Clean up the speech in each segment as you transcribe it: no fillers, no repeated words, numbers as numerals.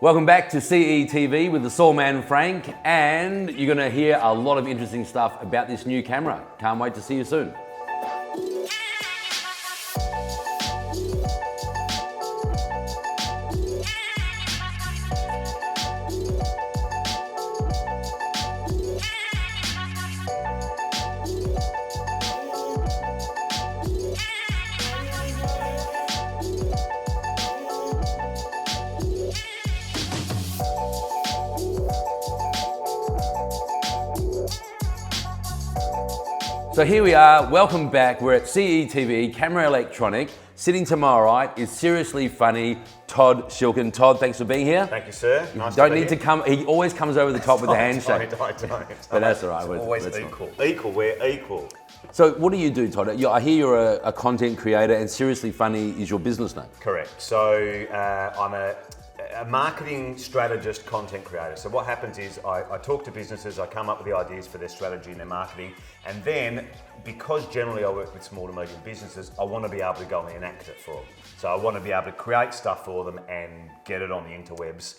Welcome back to CETV with the Saul man Frank, and you're going to hear a lot of interesting stuff about this new camera. Can't wait to see you soon. So here we are, welcome back. We're at CETV, Camera Electronic. Sitting to my right is seriously funny Todd Shilkin. Todd, thanks for being here. Thank you, sir. Nice Don't to be need here. to come, he always comes over the top with the handshake. I don't. But that's all right. It's always equal. Equal, we're equal. So what do you do, Todd? I hear you're a content creator and Seriously Funny is your business name. Correct. So I'm a marketing strategist, content creator. So what happens is I talk to businesses, I come up with the ideas for their strategy and their marketing, and then because generally I work with small to medium businesses, I want to be able to go and enact it for them. So I want to be able to create stuff for them and get it on the interwebs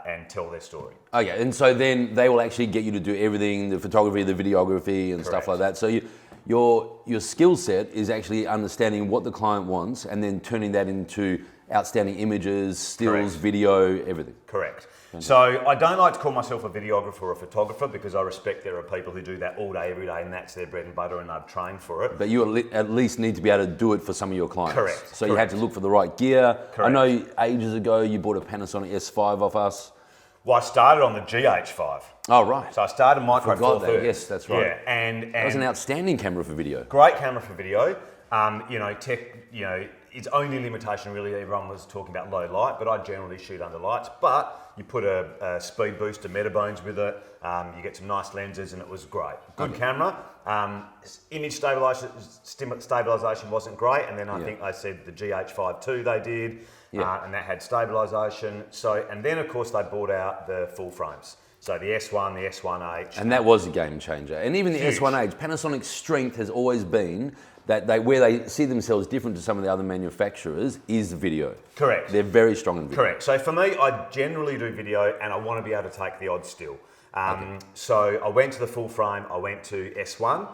and tell their story. Okay, and so then they will actually get you to do everything, the photography, the videography and stuff like that. So your skill set is actually understanding what the client wants and then turning that into outstanding images, stills, video, everything. Correct. So I don't like to call myself a videographer or a photographer because I respect there are people who do that all day, every day, and that's their bread and butter and they've trained for it. But you at least need to be able to do it for some of your clients. Correct. So you had to look for the right gear. Correct. I know ages ago you bought a Panasonic S5 off us. Well, I started on the GH5. Oh, right. So I started Micro Four Thirds. Yes, that's right. Yeah, and that was an outstanding camera for video. Great camera for video. Its only limitation really, everyone was talking about low light, but I generally shoot under lights. But you put a speed booster Metabones with it, you get some nice lenses, and it was great. Good camera. Image stabilization wasn't great, and then I think they said the GH5-II they did, and that had stabilization. So, and then of course they brought out the full frames. So the S1, the S1-H. And that was a game changer. And even the S1-H, Panasonic's strength has always been that where they see themselves different to some of the other manufacturers is video. Correct. They're very strong in video. Correct. So for me, I generally do video and I want to be able to take the odd still. So I went to the full frame, I went to S1,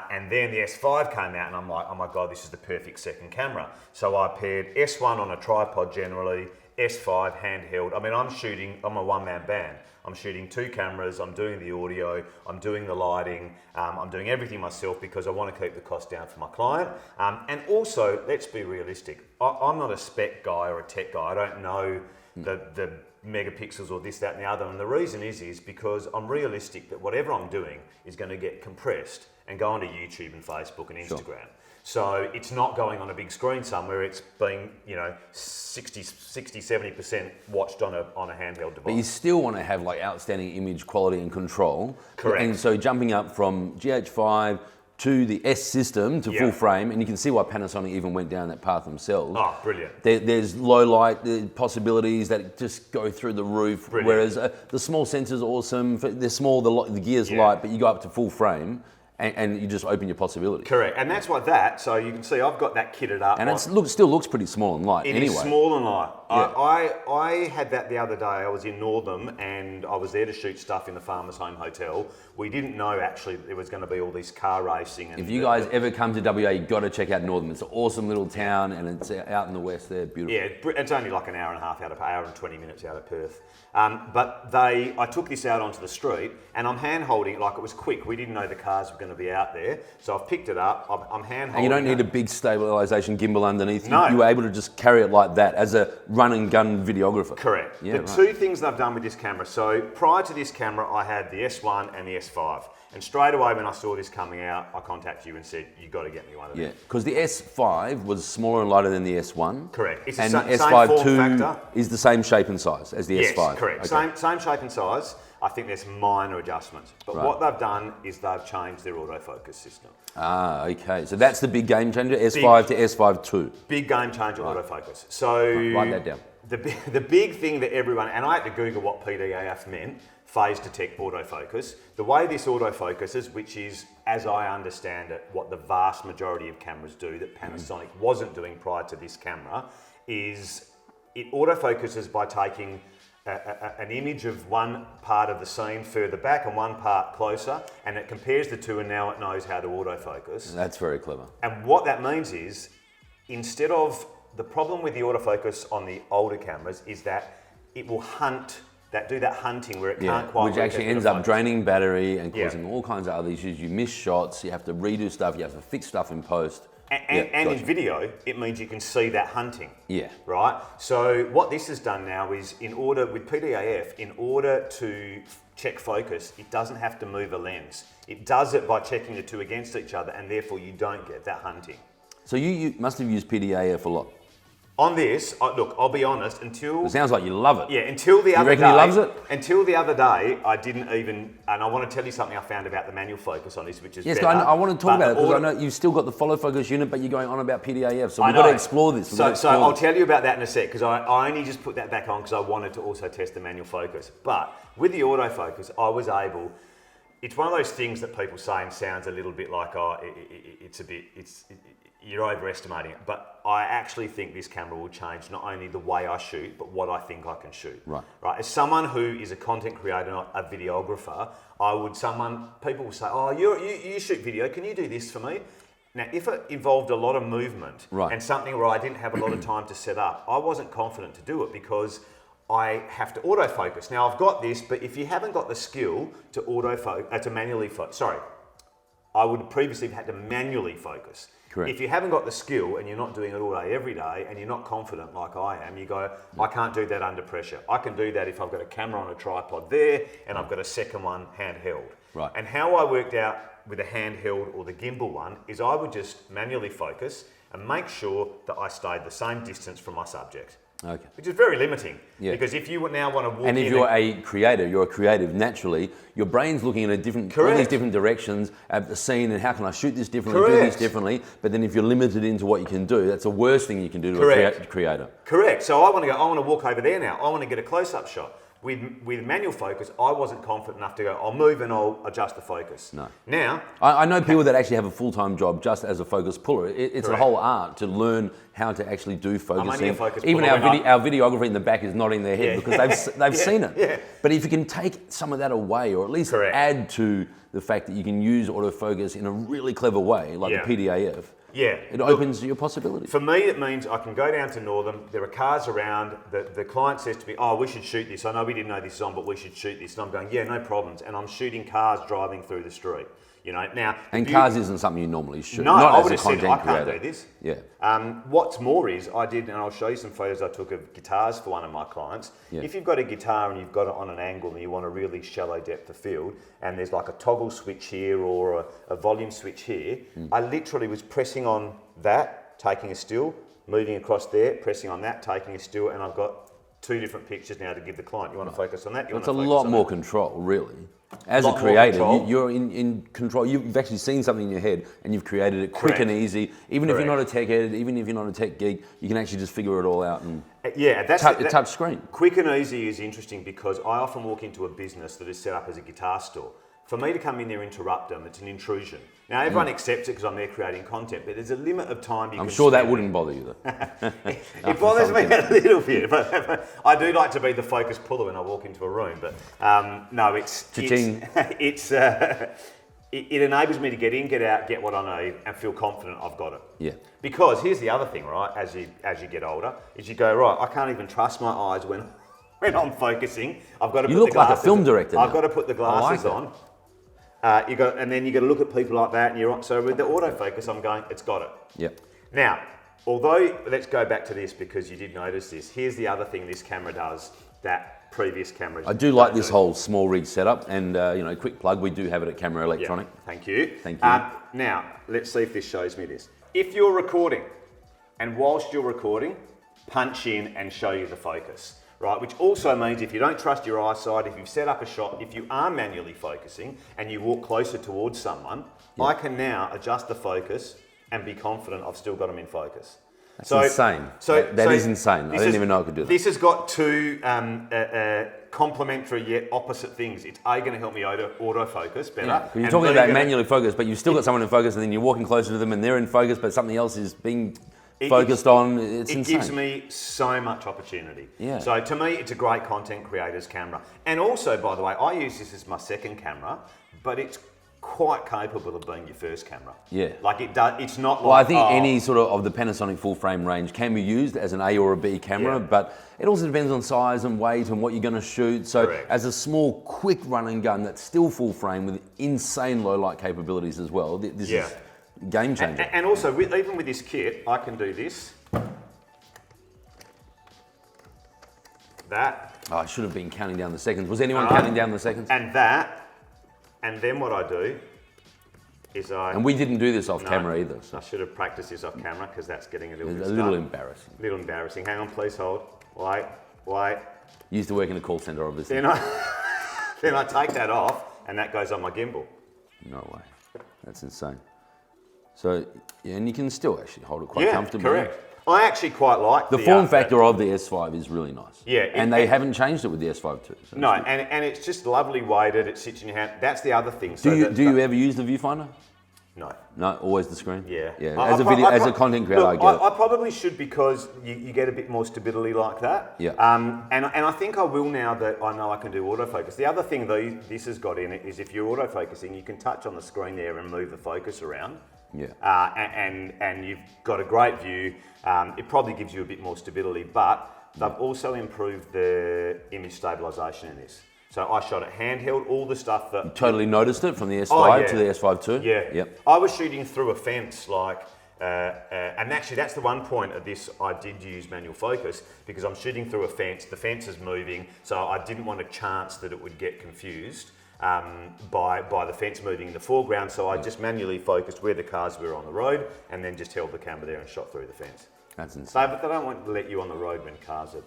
and then the S5 came out and I'm like, oh my God, this is the perfect second camera. So I paired S1 on a tripod generally, S5 handheld. I mean, I'm a one-man band. I'm shooting two cameras, I'm doing the audio, I'm doing the lighting, I'm doing everything myself because I want to keep the cost down for my client. And also, let's be realistic. I'm not a spec guy or a tech guy. I don't know the megapixels or this, that, and the other. And the reason is because I'm realistic that whatever I'm doing is going to get compressed and go onto YouTube and Facebook and Instagram. Sure. So it's not going on a big screen somewhere, it's being, 60, 70% watched on a handheld device. But you still want to have like outstanding image quality and control. Correct. And so jumping up from GH5 to the S system to full frame, and you can see why Panasonic even went down that path themselves. Oh, brilliant. There's low light possibilities that just go through the roof, Brilliant. Whereas the small sensor's awesome, they're small, the gear's light, but you go up to full frame, and you just open your possibilities. Correct, and that's what so you can see I've got that kitted up. And it still looks pretty small and light anyway. It is small and light. Yeah. I had that the other day. I was in Northam and I was there to shoot stuff in the Farmers Home Hotel. We didn't know actually there was going to be all this car racing. And if you guys ever come to WA, you've got to check out Northam. It's an awesome little town and it's out in the west there, beautiful. Yeah, it's only like an hour and a half hour and 20 minutes out of Perth. But I took this out onto the street and I'm hand holding it like it was quick. We didn't know the cars were going to be out there. So I've picked it up, I'm hand holding it. And you don't need a big stabilization gimbal underneath. No. You were able to just carry it like that as a run and gun videographer. Correct. Yeah, two things they've done with this camera. So prior to this camera, I had the S1 and the S5. And straight away when I saw this coming out, I contacted you and said, you got to get me one of them. Yeah, because the S5 was smaller and lighter than the S1. Correct. It's and the S5 same form II factor. Is the same shape and size as the S5. Yes, correct. Okay. Same shape and size. I think there's minor adjustments. But what they've done is they've changed their autofocus system. Ah, okay. So that's the big game changer, S5 to S5-II. Big game changer autofocus. So write that down. The big thing that everyone, and I had to Google what PDAF meant, phase detect autofocus. The way this autofocuses, which is, as I understand it, what the vast majority of cameras do that Panasonic wasn't doing prior to this camera, is it autofocuses by taking an image of one part of the scene further back and one part closer, and it compares the two, and now it knows how to autofocus. That's very clever. And what that means is, instead of the problem with the autofocus on the older cameras is that it will do that hunting where it can't quite. Which actually ends up draining battery and causing all kinds of other issues. You miss shots, you have to redo stuff, you have to fix stuff in post. And in video, it means you can see that hunting. Yeah. Right? So what this has done now is, with PDAF, in order to check focus, it doesn't have to move a lens. It does it by checking the two against each other, and therefore you don't get that hunting. So you must have used PDAF a lot. On this, look, I'll be honest, until... It sounds like you love it. Yeah, until the other day... You reckon he loves it? Until the other day, I didn't even... And I want to tell you something I found about the manual focus on this, which is better. I want to talk about it, because I know you've still got the follow focus unit, but you're going on about PDAF, so we've got to explore this. So I'll tell you about that in a sec, because I only just put that back on because I wanted to also test the manual focus. But with the autofocus, I was able... It's one of those things that people say and sounds a little bit like, you're overestimating it, but I actually think this camera will change not only the way I shoot, but what I think I can shoot. Right. As someone who is a content creator, not a videographer, people will say, oh, you shoot video, can you do this for me? Now, if it involved a lot of movement and something where I didn't have a lot of time to set up, I wasn't confident to do it because I have to autofocus. Now, I've got this, but if you haven't got the skill to manually focus, I would previously have had to manually focus. Correct. If you haven't got the skill and you're not doing it all day, every day, and you're not confident like I am, you go, I can't do that under pressure. I can do that if I've got a camera on a tripod there and I've got a second one handheld. Right. And how I worked out with a handheld or the gimbal one is I would just manually focus and make sure that I stayed the same distance from my subject. Okay. Which is very limiting, because if you now want to walk in... And if you're a creative naturally, your brain's looking in all these different directions at the scene and how can I shoot this differently, do this differently, but then if you're limited into what you can do, that's the worst thing you can do to a creator. Correct. So I want to walk over there now. I want to get a close-up shot. With manual focus, I wasn't confident enough to go, I'll move and I'll adjust the focus. No. Now... I know people that actually have a full-time job just as a focus puller. It's a whole art to learn how to actually do focusing. I'm only a focus Even puller our videography in the back is nodding their head because they've seen it. Yeah. But if you can take some of that away, or at least add to the fact that you can use autofocus in a really clever way, like the PDAF, it opens your possibilities. For me, it means I can go down to Northern, there are cars around, the client says to me, oh, we should shoot this. I know we didn't know this is on, but we should shoot this. And I'm going, yeah, no problems. And I'm shooting cars driving through the street. Now, and cars isn't something you normally shoot. No, not I as would a have said, content I can't creator. do this. Yeah. What's more is, I did, and I'll show you some photos I took of guitars for one of my clients. Yeah. If you've got a guitar and you've got it on an angle and you want a really shallow depth of field, and there's like a toggle switch here or a volume switch here, I literally was pressing on that, taking a still, moving across there, pressing on that, taking a still, and I've got two different pictures now to give the client. You want to focus on that? It's a lot more control, really. As a creator, you're in control. You've actually seen something in your head and you've created it quick and easy. Even if you're not a tech head, even if you're not a tech geek, you can actually just figure it all out and touch screen. Quick and easy is interesting because I often walk into a business that is set up as a guitar store. For me to come in there and interrupt them, it's an intrusion. Now, everyone accepts it because I'm there creating content, but there's a limit of time you can I'm sure that spend. wouldn't bother you, though. It bothers me a little bit, but I do like to be the focus puller when I walk into a room. But no, it enables me to get in, get out, get what I need, and feel confident I've got it. Yeah. Because here's the other thing, right? As you get older, is you go, right, I can't even trust my eyes when I'm focusing. I've got to. You look like a film director. I've got to put the glasses on. And then you got to look at people like that, and you're on. So with the autofocus, I'm going, it's got it. Yep. Now, although let's go back to this because you did notice this. Here's the other thing this camera does that previous cameras. I do like this whole small rig setup, and quick plug, we do have it at Camera Electronic. Yeah, thank you. Thank you. Now, let's see if this shows me this. If you're recording, and whilst you're recording, punch in and show you the focus. Right, which also means if you don't trust your eyesight, if you've set up a shot, if you are manually focusing and you walk closer towards someone, I can now adjust the focus and be confident I've still got them in focus. That's insane. That is insane. I didn't even know I could do that. This has got two complementary yet opposite things. It's going to help me autofocus better. Yeah, you're talking about manually focus, but you've still got someone in focus, and then you're walking closer to them and they're in focus, but something else is being focused on. It's it insane. gives me so much opportunity. Yeah. So to me, it's a great content creator's camera. And also, by the way, I use this as my second camera, but it's quite capable of being your first camera. Yeah. Like it does. It's not like. Well, I think any sort of the Panasonic full frame range can be used as an A or a B camera, but it also depends on size and weight and what you're going to shoot. So Correct. as a small, quick run and gun that's still full frame with insane low light capabilities as well, this is game changer. And also, even with this kit, I can do this. That. Oh, I should have been counting down the seconds. Was anyone counting down the seconds? And that. And then what I do is And we didn't do this off camera either. So. I should have practiced this off camera because that's getting a little bit Embarrassing. A little embarrassing. Hang on, please hold. Wait. You used to work in a call center, obviously. Then I take that off and that goes on my gimbal. No way. That's insane. So, yeah, and you can still actually hold it quite comfortably. Correct. I actually quite like the form factor of the S5 is really nice. Yeah. And they haven't changed it with the S5-II. So no, and it's just lovely weighted. It sits in your hand. That's the other thing. So do you ever use the viewfinder? No. No, always the screen? Yeah. Yeah. As a content creator, look, I get it. I probably should because you get a bit more stability like that. Yeah. And I think I will now that I know I can do autofocus. The other thing this has got in it is if you're autofocusing, you can touch on the screen there and move the focus around. Yeah. And you've got a great view. It probably gives you a bit more stability, but they've also improved the image stabilization in this. So I shot it handheld, all the stuff that... You totally noticed it from the S5 to the S5-II? Yeah. Yep. I was shooting through a fence and actually that's the one point of this I did use manual focus because I'm shooting through a fence, the fence is moving, so I didn't want a chance that it would get confused by the fence moving in the foreground, so I just manually focused where the cars were on the road and then just held the camera there and shot through the fence. That's insane. So, but they don't want to let you on the road when cars are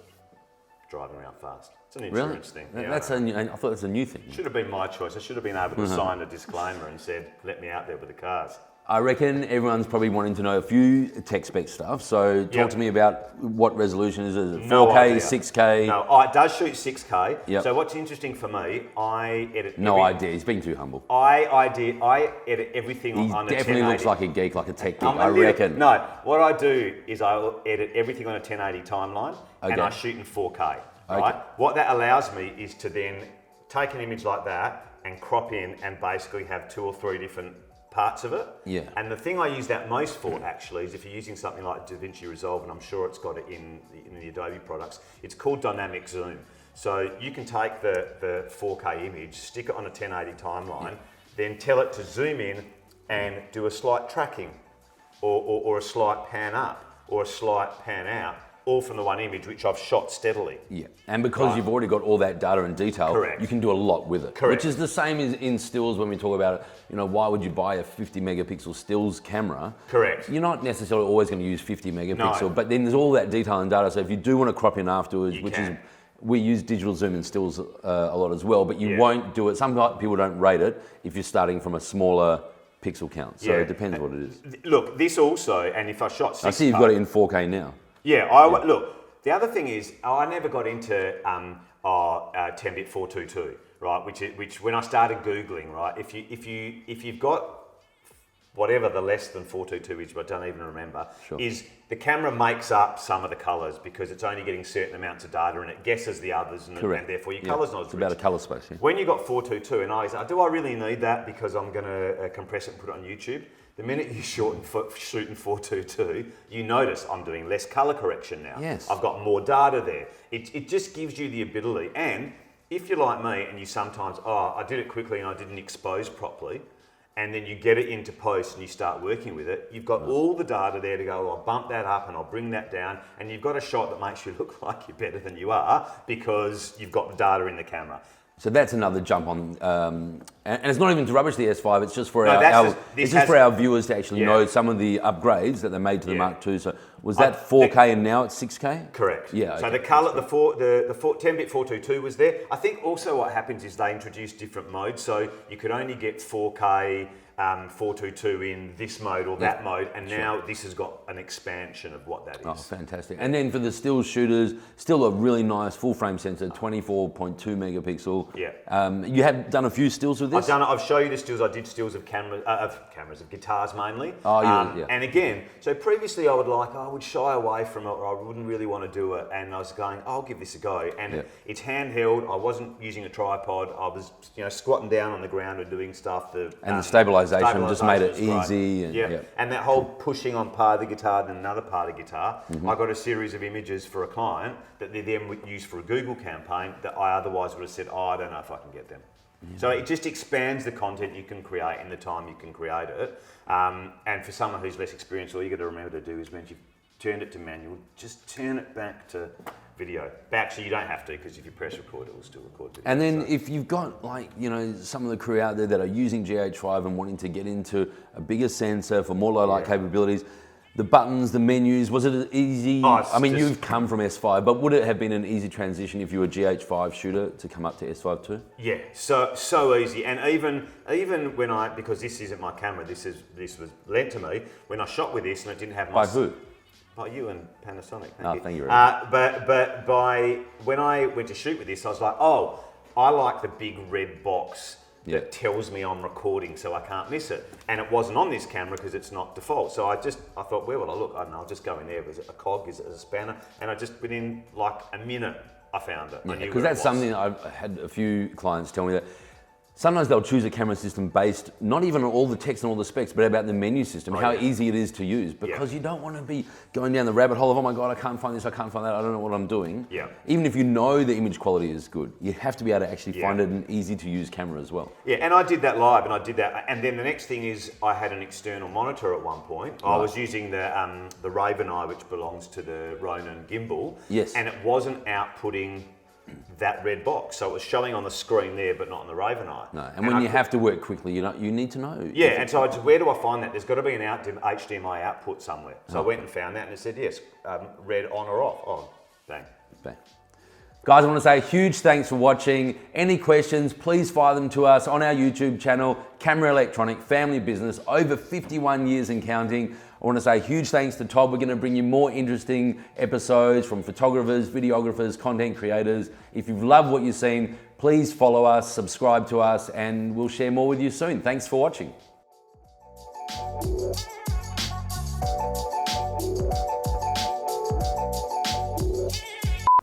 driving around fast. It's an insurance thing. Yeah, I thought that's a new thing. Should have been my choice. I should have been able to sign a disclaimer and said, let me out there with the cars. I reckon everyone's probably wanting to know a few tech spec stuff. So talk to me about what resolution is it? Is it 4K, 6K? No, it does shoot 6K. Yep. So what's interesting for me, I edit... No idea. He's being too humble. I edit everything on a 1080. He definitely looks like a geek, like a tech geek, I reckon. No, what I do is I edit everything on a 1080 timeline and I shoot in 4K. Right? What that allows me is to then take an image like that and crop in and basically have 2 or 3 different parts of it. Yeah. And the thing I use that most for actually is if you're using something like DaVinci Resolve, and I'm sure it's got it in the Adobe products, it's called dynamic zoom. So you can take the 4K image, stick it on a 1080 timeline, then tell it to zoom in and do a slight tracking or a slight pan up or a slight pan out, all from the one image, which I've shot steadily. Yeah, and because you've already got all that data and detail, you can do a lot with it. Correct. Which is the same as in stills when we talk about it. You know, why would you buy a 50 megapixel stills camera? Correct. You're not necessarily always going to use 50 megapixel, but then there's all that detail and data. So if you do want to crop in afterwards, we use digital zoom in stills a lot as well, but you won't do it. Some people don't rate it if you're starting from a smaller pixel count. So it depends what it is. Look, this also, and if I shot 6K... I see you've got it in 4K now. Yeah, look, the other thing is, I never got into 10-bit 422, right? Which when I started Googling, right, if you've got whatever the less than 422 is, but I don't even remember, is the camera makes up some of the colours because it's only getting certain amounts of data and it guesses the others, and therefore your colour's not as rich. It's about a colour space, When you got 422, and I was like, do I really need that because I'm going to compress it and put it on YouTube? The minute you shoot in 422, you notice I'm doing less colour correction now. Yes. I've got more data there. It just gives you the ability. And if you're like me and you sometimes, I did it quickly and I didn't expose properly, and then you get it into post and you start working with it, you've got all the data there to go, I'll bump that up and I'll bring that down, and you've got a shot that makes you look like you're better than you are because you've got the data in the camera. So that's another jump on, and it's not even to rubbish the S5. It's just for for our viewers to actually know some of the upgrades that they made to the Mark II. So was that 4K and now it's 6K? Correct. Yeah. So the colour, the 10-bit 422 was there. I think also what happens is they introduced different modes. So you could only get 4K 422 in this mode or that mode, and now this has got an expansion of what that is. Oh, fantastic. And then for the still shooters, still a really nice full frame sensor, 24.2 megapixel. Yeah. You have done a few stills with this? this? I've done it. I've shown you the stills. I did stills of cameras, of guitars mainly. Oh, yeah. And again, so previously I would shy away from it, or I wouldn't really want to do it. And I was going, I'll give this a go. And it's handheld. I wasn't using a tripod. I was, squatting down on the ground and doing stuff. The stabilization just made it easy. And, and that whole pushing on part of the guitar and another part of the guitar, I got a series of images for a client that they then would use for a Google campaign that I otherwise would have said, I don't know if I can get them. So it just expands the content you can create in the time you can create it. And for someone who's less experienced, all you got to remember to do is once you've turned it to manual, just turn it back to video. Actually, you don't have to, because if you press record, it will still record video. And then if you've got some of the crew out there that are using GH5 and wanting to get into a bigger sensor for more low light capabilities, the buttons, the menus, was it easy? You've come from S5, but would it have been an easy transition if you were a GH5 shooter to come up to S5-II? Yeah, so easy. And even when because this isn't my camera, this was lent to me, when I shot with this and it didn't have my... By who? By you and Panasonic. Thank you very much. But when I went to shoot with this, I was like, oh, I like the big red box that tells me I'm recording, so I can't miss it. And it wasn't on this camera because it's not default. So I thought, where will I look? I don't know, I'll just go in there. Was it a cog? Is it a spanner? And I just within like a minute, I found it. Because that's something I've had a few clients tell me that sometimes they'll choose a camera system based not even on all the text and all the specs, but about the menu system, how easy it is to use. Because you don't want to be going down the rabbit hole of, oh my God, I can't find this, I can't find that, I don't know what I'm doing. Yeah. Even if you know the image quality is good, you have to be able to actually find it an easy to use camera as well. Yeah, and I did that live, and then the next thing is I had an external monitor at one point. I was using the Raven Eye, which belongs to the Ronin gimbal. Yes. And it wasn't outputting that red box, so it was showing on the screen there, but not on the Raven Eye. No, and when you have to work quickly, you need to know. Yeah, and so where do I find that? There's got to be an HDMI output somewhere. So I went and found that, and it said yes, red on or off. Oh, bang. Guys, I want to say a huge thanks for watching. Any questions, please fire them to us on our YouTube channel, Camera Electronic Family Business, over 51 years and counting. I want to say huge thanks to Todd. We're going to bring you more interesting episodes from photographers, videographers, content creators. If you've loved what you've seen, please follow us, subscribe to us, and we'll share more with you soon. Thanks for watching.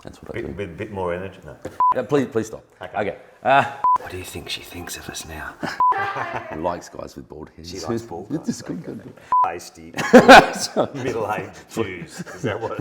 That's what I do. With a bit more energy? No. Please stop. Okay. What do you think she thinks of us now? Likes guys with bald heads. She likes bald guys. It's good. Pasty, middle-aged Jews. Is that what?